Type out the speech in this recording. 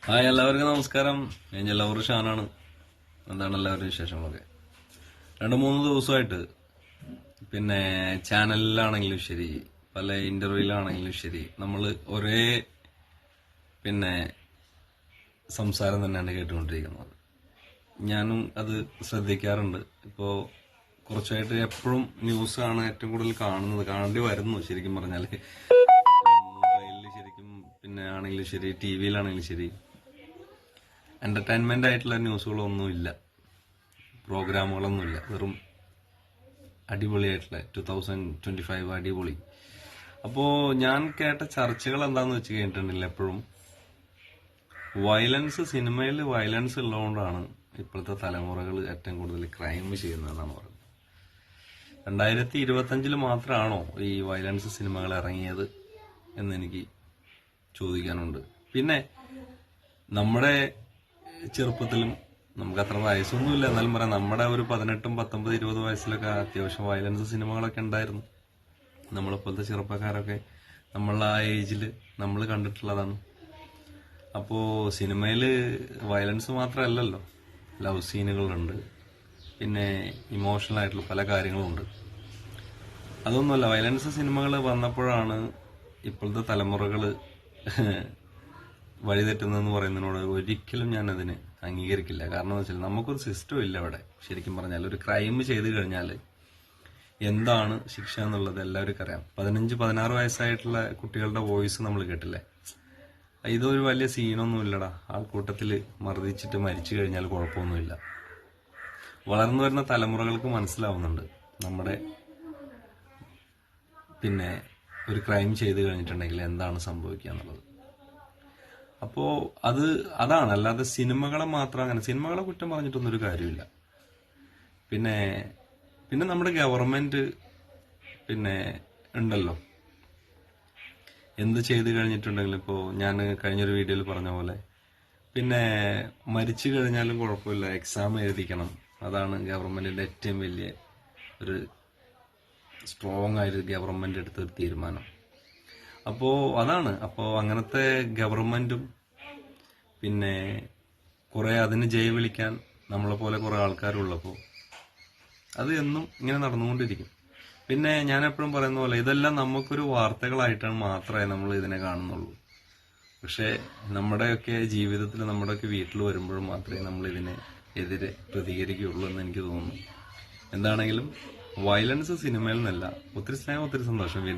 Hi, എല്ലാവർക്കും നമസ്കാരം. ഞാൻ എല്ലാവരും ഷാനാണ്. എന്താണ് എല്ലാവരുടെ വിശേഷങ്ങളൊക്കെ? 2-3 ദിവസമായിട്ട് പിന്നെ ചാനലിലാണെങ്കിലും ശരി, പല ഇന്റർവ്യൂലാണെങ്കിലും ശരി, നമ്മൾ ഒരേ പിന്നെ സംസാരം തന്നെയാണ് കേട്ടുകൊണ്ടിരിക്കുന്നത്. ഞാനും അത് ശ്രദ്ധിക്കാറുണ്ട്. ഇപ്പോൾ കുറച്ചായിട്ട് എപ്പോഴും ന്യൂസാണ് ഏറ്റവും കൂടുതൽ കാണേണ്ടി വരുന്നു. ശരിക്കും പറഞ്ഞാൽ മൊബൈലിൽ ശരിക്കും പിന്നെ ആണെങ്കിലും ശരി, TV-യിലാണെങ്കിലും ശരി, എന്റർടൈൻമെന്റ് ആയിട്ടുള്ള ന്യൂസുകളൊന്നുമില്ല, പ്രോഗ്രാമുകളൊന്നുമില്ല. വെറും അടിപൊളിയായിട്ടുള്ള 2025 അടിപൊളി. അപ്പോ ഞാൻ കേട്ട ചർച്ചകൾ എന്താന്ന് വെച്ച് കഴിഞ്ഞിട്ടുണ്ടെങ്കിൽ എപ്പോഴും സിനിമയിൽ വയലൻസ് ഉള്ളതുകൊണ്ടാണ് ഇപ്പോഴത്തെ തലമുറകൾ ഏറ്റവും കൂടുതൽ ക്രൈം ചെയ്യുന്നതെന്നാണ് പറയുന്നത്. 2025 മാത്രമാണോ ഈ വയലൻസ് സിനിമകൾ ഇറങ്ങിയത് എന്നെനിക്ക് ചോദിക്കാനുണ്ട്. പിന്നെ നമ്മുടെ ചെറുപ്പത്തിലും നമുക്ക് അത്ര വയസ്സൊന്നുമില്ല, എന്നാലും പറയാം, നമ്മുടെ ഒരു 18, 19, 20 വയസ്സിലൊക്കെ അത്യാവശ്യം വയലൻസ് സിനിമകളൊക്കെ ഉണ്ടായിരുന്നു. നമ്മളിപ്പോഴത്തെ ചെറുപ്പക്കാരൊക്കെ നമ്മളുടെ ആ ഏജിൽ നമ്മൾ കണ്ടിട്ടുള്ളതാണ്. അപ്പോൾ സിനിമയിൽ വയലൻസ് മാത്രമല്ലല്ലോ, ലവ് സീനുകളുണ്ട്, പിന്നെ ഇമോഷണൽ ആയിട്ടുള്ള പല കാര്യങ്ങളുമുണ്ട്. അതൊന്നുമല്ല, വയലൻസ് സിനിമകൾ വന്നപ്പോഴാണ് ഇപ്പോഴത്തെ തലമുറകൾ വഴിതെറ്റുന്നതെന്ന് പറയുന്നതിനോട് ഒരിക്കലും ഞാൻ അതിന് അംഗീകരിക്കില്ല. കാരണം എന്ന് വെച്ചാൽ നമുക്കൊരു സിസ്റ്റം ഇല്ല ഇവിടെ. ശരിക്കും പറഞ്ഞാൽ ഒരു ക്രൈം ചെയ്ത് കഴിഞ്ഞാൽ എന്താണ് ശിക്ഷ എന്നുള്ളത് എല്ലാവർക്കും അറിയാം. 15-16 വയസ്സായിട്ടുള്ള കുട്ടികളുടെ വോയിസ് നമ്മൾ കേട്ടില്ലേ? ഇതൊരു വലിയ സീനൊന്നും ഇല്ലടാ, ആൾക്കൂട്ടത്തിൽ മർദ്ദിച്ചിട്ട് മരിച്ചു കഴിഞ്ഞാൽ കുഴപ്പമൊന്നുമില്ല. വളർന്നു വരുന്ന തലമുറകൾക്ക് മനസ്സിലാവുന്നുണ്ട് നമ്മുടെ പിന്നെ ഒരു ക്രൈം ചെയ്ത് കഴിഞ്ഞിട്ടുണ്ടെങ്കിൽ എന്താണ് സംഭവിക്കുക എന്നുള്ളത്. അപ്പോ അതാണ്, അല്ലാതെ സിനിമകളെ മാത്രം അങ്ങനെ സിനിമകളെ കുറ്റം പറഞ്ഞിട്ടൊന്നും ഒരു കാര്യമില്ല. പിന്നെ പിന്നെ നമ്മുടെ ഗവൺമെന്റ് പിന്നെ ഉണ്ടല്ലോ, എന്ത് ചെയ്ത് കഴിഞ്ഞിട്ടുണ്ടെങ്കിലും, ഇപ്പോൾ ഞാൻ കഴിഞ്ഞൊരു വീഡിയോയിൽ പറഞ്ഞ പോലെ, പിന്നെ മരിച്ചു കഴിഞ്ഞാലും കുഴപ്പമില്ല, എക്സാം എഴുതിക്കണം. അതാണ് ഗവൺമെന്റിന്റെ ഏറ്റവും വലിയ ഒരു സ്ട്രോങ് ആയിട്ട് ഗവൺമെന്റ് എടുത്തൊരു തീരുമാനം. അപ്പോ അങ്ങനത്തെ ഗവൺമെന്റും പിന്നെ കുറെ അതിന് ജയ് വിളിക്കാൻ നമ്മളെ പോലെ കുറെ ആൾക്കാരുള്ളപ്പോൾ അത് എന്നും ഇങ്ങനെ നടന്നുകൊണ്ടിരിക്കും. പിന്നെ ഞാൻ എപ്പോഴും പറയുന്ന പോലെ ഇതെല്ലാം നമുക്കൊരു വാർത്തകളായിട്ടാണ് മാത്രമേ നമ്മൾ ഇതിനെ കാണുന്നുള്ളൂ. പക്ഷെ നമ്മുടെയൊക്കെ ജീവിതത്തിൽ, നമ്മുടെയൊക്കെ വീട്ടിൽ വരുമ്പോഴും മാത്രമേ നമ്മൾ ഇതിനെ എതിരെ പ്രതികരിക്കുകയുള്ളൂ എന്ന് എനിക്ക് തോന്നുന്നു. എന്താണെങ്കിലും വയലൻസ് സിനിമയിൽ നിന്നല്ല. ഒത്തിരി സ്നേഹം, ഒത്തിരി സന്തോഷം. വീണ്ടും